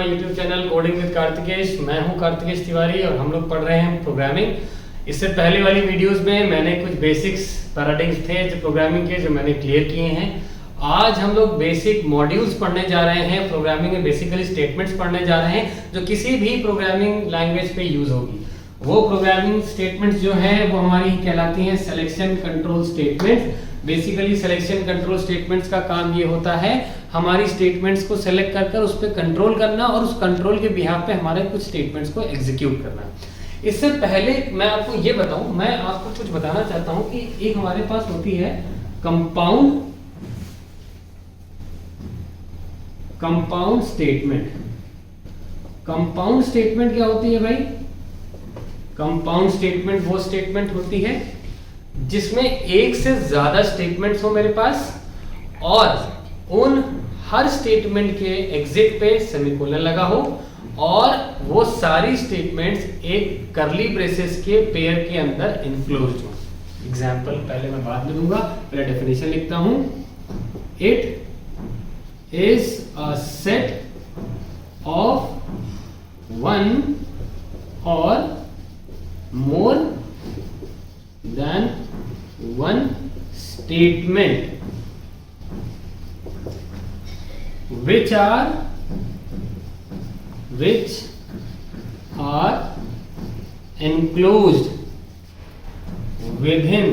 My YouTube channel coding with Kartikesh. मैं हूं कार्तिकेश तिवारी और हम लोग पढ़ रहे हैं प्रोग्रामिंग। इससे पहले वाली वीडियोस में मैंने कुछ बेसिक्स पैराडिग्म्स थे जो प्रोग्रामिंग के, जो मैंने क्लियर किए हैं। आज हम लोग बेसिक मॉड्यूल्स पढ़ने जा रहे हैं। प्रोग्रामिंग में बेसिकली स्टेटमेंट्स पढ़ने जा रहे हैं जो किसी भी प्रोग्रामिंग लैंग्वेज पे यूज होगी। वो प्रोग्रामिंग स्टेटमेंट्स जो है वो हमारी कहलाती हैं selection control statements. Basically selection control statements का काम ये होता है हमारी स्टेटमेंट्स को सेलेक्ट कर उस पर कंट्रोल करना और उस कंट्रोल के बिहाफ पे हमारे कुछ स्टेटमेंट्स को एग्जीक्यूट करना। इससे पहले मैं आपको ये बताऊं, मैं आपको कुछ बताना चाहता हूं कि एक हमारे पास होती है कंपाउंड स्टेटमेंट। कंपाउंड स्टेटमेंट क्या होती है भाई? कंपाउंड स्टेटमेंट वो स्टेटमेंट होती है जिसमें एक से ज्यादा स्टेटमेंट्स हो मेरे पास और उन हर स्टेटमेंट के एग्जिट पे सेमीकोलन लगा हो और वो सारी स्टेटमेंट्स एक करली ब्रेसेस के पेयर के अंदर इनक्लोज्ड हो। एग्जांपल पहले मैं बाद में दूंगा, पहले डेफिनेशन लिखता हूं। It is a set of one और more than one statement which are enclosed within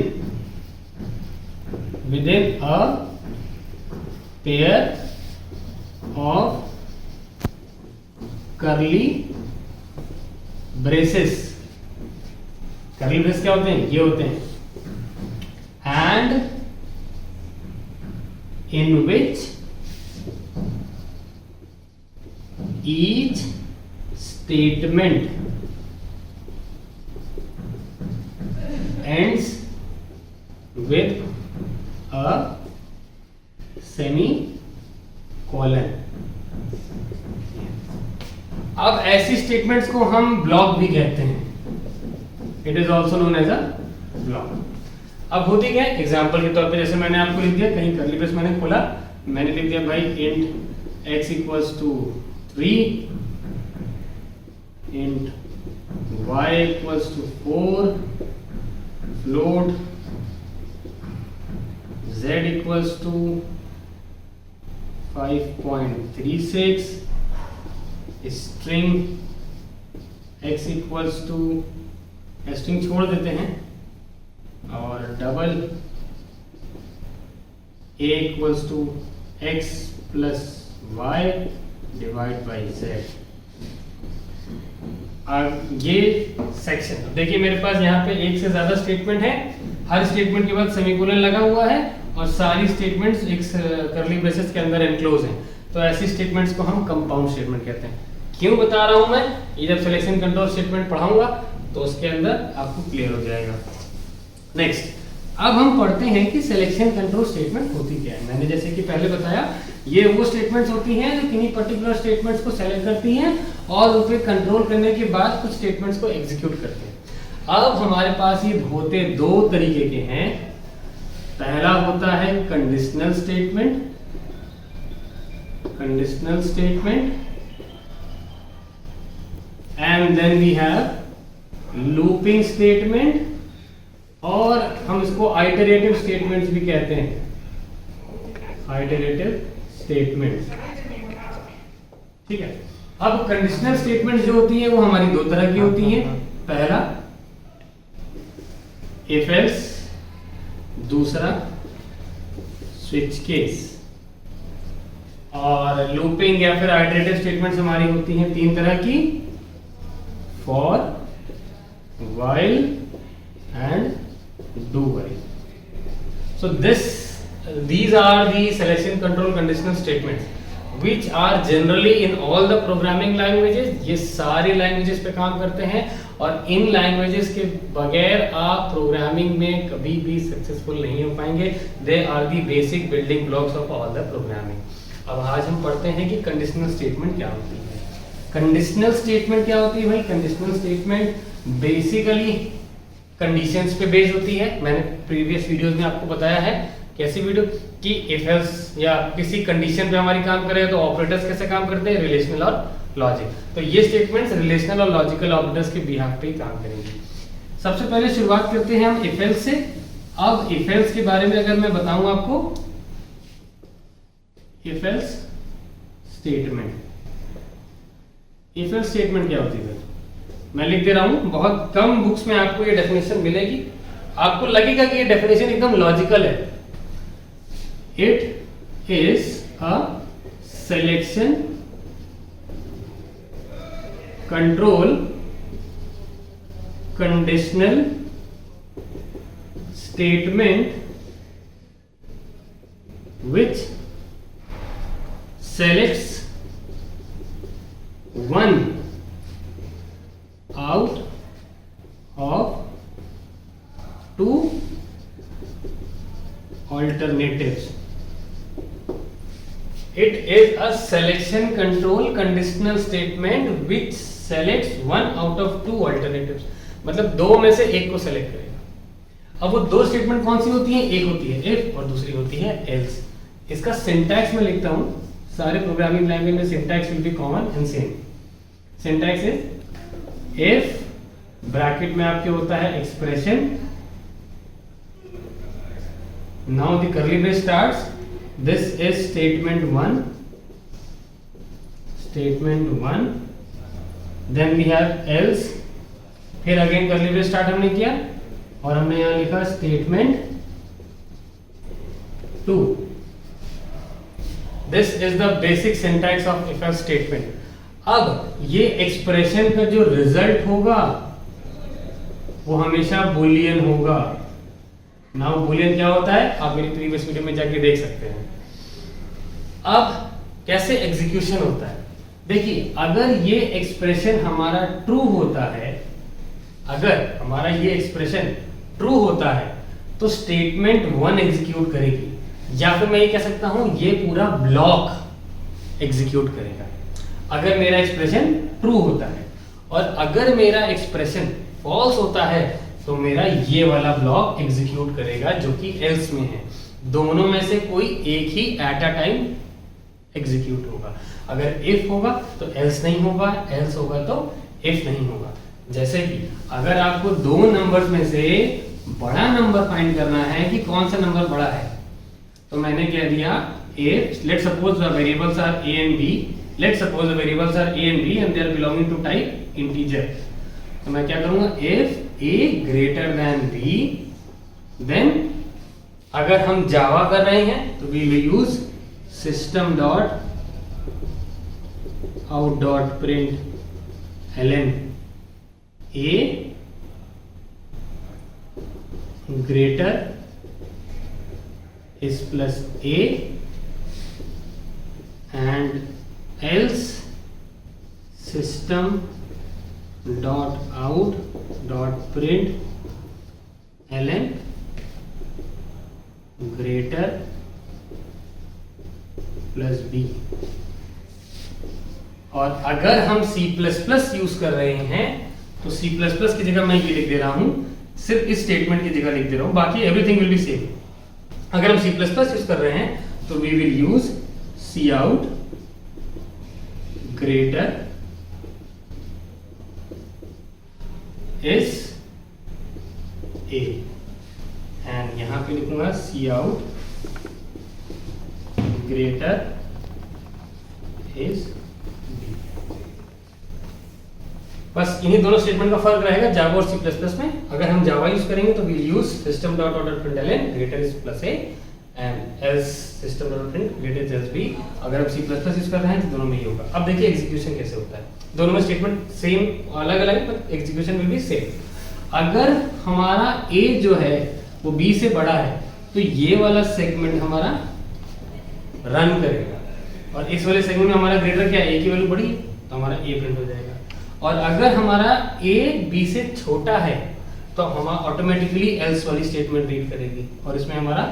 a pair of curly braces। Curly brace क्या होते हैं? ये होते हैं and in which each statement ends with a semicolon. अब ऐसी statements को हम ब्लॉक भी कहते हैं। It is also known as a block. अब होती क्या है? एग्जाम्पल के तौर पे जैसे मैंने आपको लिख दिया, कहीं करली ब्रेस मैंने खोला, मैंने लिख दिया भाई int x equals to 3, int y equals to 4, float z equals to 5.36, string x equals to, string छोड़ देते हैं और double a equals to x plus y divide by z। अब ये सेक्शन देखिए मेरे पास यहाँ पे एक से ज्यादा स्टेटमेंट है, हर स्टेटमेंट के बाद सेमीकोलन लगा हुआ है और सारी स्टेटमेंट्स एक करली ब्रेसेस के अंदर एनक्लोज हैं। तो ऐसी स्टेटमेंट्स को हम कंपाउंड स्टेटमेंट कहते हैं। क्यों बता रहा हूं मैं? ये जब सिलेक्शन कंट्रोल स्टेटमेंट पढ़ाऊंगा तो उसके अंदर आपको क्लियर हो जाएगा। नेक्स्ट, अब हम पढ़ते हैं कि सिलेक्शन कंट्रोल स्टेटमेंट होती क्या है। मैंने जैसे कि पहले बताया, ये वो स्टेटमेंट्स होती हैं जो किन्हीं पर्टिकुलर स्टेटमेंट्स को सेलेक्ट करती हैं और उन पे कंट्रोल करने के बाद कुछ स्टेटमेंट्स को एग्जीक्यूट करते हैं। अब हमारे पास ये होते दो तरीके के हैं। पहला होता है conditional statement, and then we have looping statement और हम इसको आइटरेटिव स्टेटमेंट्स भी कहते हैं। आइटरेटिव स्टेटमेंट्स, ठीक है। अब कंडीशनल स्टेटमेंट्स जो होती है वो हमारी दो तरह की होती हैं। पहला इफ एल्स, दूसरा स्विच केस। और लूपिंग या फिर आइटरेटिव स्टेटमेंट्स हमारी होती हैं तीन तरह की, for, while and do while. So these are the selection control conditional statements which are generally in all the programming languages। ये सारी लैंग्वेजेस पे काम करते हैं और इन लैंग्वेजेस के बगैर आप प्रोग्रामिंग में कभी भी सक्सेसफुल नहीं हो पाएंगे। They are the basic building blocks of all the programming। अब आज हम पढ़ते हैं कि कंडीशनल स्टेटमेंट क्या होती है। कंडीशनल स्टेटमेंट क्या होती है भाई? कंडीशनल स्टेटमेंट बेसिकली कंडीशंस पे बेस्ड होती है। मैंने प्रीवियस वीडियोस में आपको बताया है कैसी वीडियो कि इफ एल्स या किसी कंडीशन पे हमारी काम करे तो ऑपरेटर्स कैसे काम करते हैं, रिलेशनल और लॉजिक। तो ये स्टेटमेंट्स रिलेशनल और लॉजिकल ऑपरेटर्स के बिहाफ पे ही काम करेंगे। सबसे पहले शुरुआत करते हैं हम इफ एल्स से। अब इफ एल्स के बारे में अगर मैं बताऊं आपको, if else statement, if else statement क्या होती है? मैं लिख दे रहा हूं, बहुत कम बुक्स में आपको ये डेफिनेशन मिलेगी, आपको लगेगा कि ये डेफिनेशन एकदम लॉजिकल है। It is a selection control conditional statement which selects one out of two alternatives. It is a selection control conditional statement which selects one out of two alternatives. मतलब दो में से एक को सेलेक्ट करेगा। अब वो दो स्टेटमेंट कौन सी होती है? एक होती है इफ और दूसरी होती है एल्स। इसका सिंटैक्स में लिखता हूं, सारे प्रोग्रामिंग लैंग्वेज में syntax will be common and same. Syntax is if, bracket में आपके होता है expression, now the curly brace starts, this is statement 1, then we have else, फिर अगेन कर्ली ब्रेस स्टार्ट हमने किया और हमने यहां लिखा statement 2। This is the basic syntax of if else statement. अब ये एक्सप्रेशन का जो रिजल्ट होगा वो हमेशा बुलियन होगा। नाउ बुलियन क्या होता है आप मेरी प्रीवियस वीडियो में जाके देख सकते हैं। अब कैसे एग्जीक्यूशन होता है? देखिए, अगर ये एक्सप्रेशन हमारा ट्रू होता है, अगर हमारा ये एक्सप्रेशन ट्रू होता है तो स्टेटमेंट 1 एग्जीक्यूट करेगी, या फिर मैं ये कह सकता हूं ये पूरा ब्लॉक एग्जीक्यूट करेगा अगर मेरा एक्सप्रेशन ट्रू होता है। और अगर मेरा एक्सप्रेशन फॉल्स होता है तो मेरा ये वाला ब्लॉक एग्जीक्यूट करेगा जो कि एल्स में है। दोनों में से कोई एक ही एट अ टाइम एग्जीक्यूट होगा। अगर इफ होगा तो एल्स नहीं होगा, एल्स होगा तो इफ नहीं होगा। जैसे कि अगर आपको दो नंबर्स में से बड़ा नंबर फाइंड करना है कि कौन सा नंबर बड़ा है, तो मैंने कह दिया if, let's suppose the variables are a and b, let's suppose the variables are a and b and they are belonging to type integer, तो मैं क्या करूंगा, if a greater than b, then अगर हम जावा कर रहे हैं तो we will use system dot out dot println a greater is plus a and else system dot out dot println greater plus b। और अगर हम C++ यूज कर रहे हैं तो C++ की जगह मैं ये लिख दे रहा हूं, सिर्फ इस स्टेटमेंट की जगह लिख दे रहा हूं, बाकी एवरीथिंग विल बी सेम। अगर हम C++ यूज कर रहे हैं तो we will use cout greater is a and यहां पे लिखूंगा cout greater is b। बस इन्हीं दोनों स्टेटमेंट का फर्क रहेगा जावा और C++ में। अगर हम जावा यूज करेंगे तो we'll use system dot out dot println greater is plus a and else system dot print greater is b। अगर हम C++ यूज कर रहे हैं तो दोनों में ही होगा। अब देखिए एग्जीक्यूशन कैसे होता है, दोनों में स्टेटमेंट सेम अलग अलग पर एग्जीक्यूशन विल बी सेम। अगर हमारा a जो है वो b से बड़ा है तो ये वाला सेगमेंट हमारा रन करेगा, और इस वाले सेगमेंट में हमारा ग्रेटर क्या है, a की वैल्यू बड़ी है तो हमारा a प्रिंट हो जाएगा। और अगर हमारा a b से छोटा है तो हमारा ऑटोमेटिकली एल्स वाली स्टेटमेंट रीड करेगी और इसमें हमारा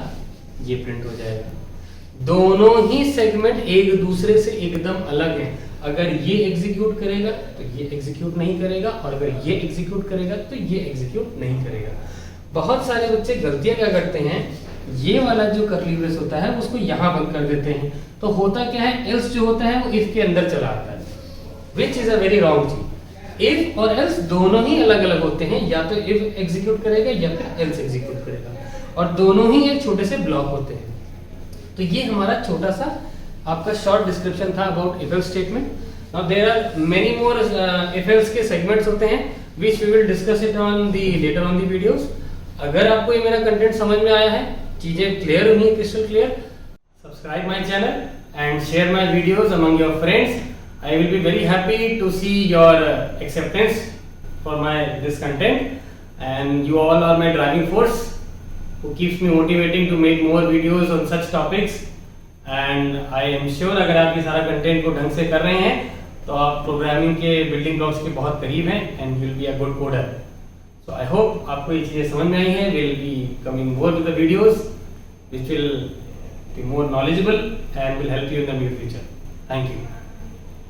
ये प्रिंट हो जाएगा। दोनों ही सेगमेंट एक दूसरे से एकदम अलग हैं। अगर ये एग्जीक्यूट करेगा तो ये एग्जीक्यूट नहीं करेगा, और अगर ये एग्जीक्यूट करेगा तो ये एग्जीक्यूट नहीं करेगा। बहुत सारे बच्चे गलतियां क्या करते हैं, ये वाला जो कर्ली ब्रेस होता है उसको यहाँ बंद कर देते हैं, तो होता क्या है, एल्स जो होता है वो इफ के अंदर चला आता है। Which is a very wrong चीज। इफ और एल्स दोनों ही अलग अलग होते हैं, या तो इफ एग्जीक्यूट करेगा या फिर एल्स एग्जीक्यूट करेगा, और दोनों ही एक छोटे से ब्लॉक होते हैं। तो ये हमारा छोटा सा आपका शॉर्ट डिस्क्रिप्शन था about if else statement. Now there are many more if else के सेगमेंट्स होते हैं which we will discuss it on the later on the videos। अगर आपको ये मेरा कंटेंट समझ में आया है, चीजें क्लियर हुई है, crystal clear, subscribe my channel and share my videos among your friends. I will be very happy to see your acceptance for my this content, and you all are my driving force who keeps me motivating to make more videos on such topics। and I am sure अगर आप ये सारा content को ढंग से कर रहे हैं तो आप प्रोग्रामिंग के बिल्डिंग ब्लॉक्स के बहुत करीब हैं and will be a good coder. So I hope आपको ये चीज़ें समझ में आई हैं। Will be coming more with the videos which will be more knowledgeable and will help you in the near future. Thank you.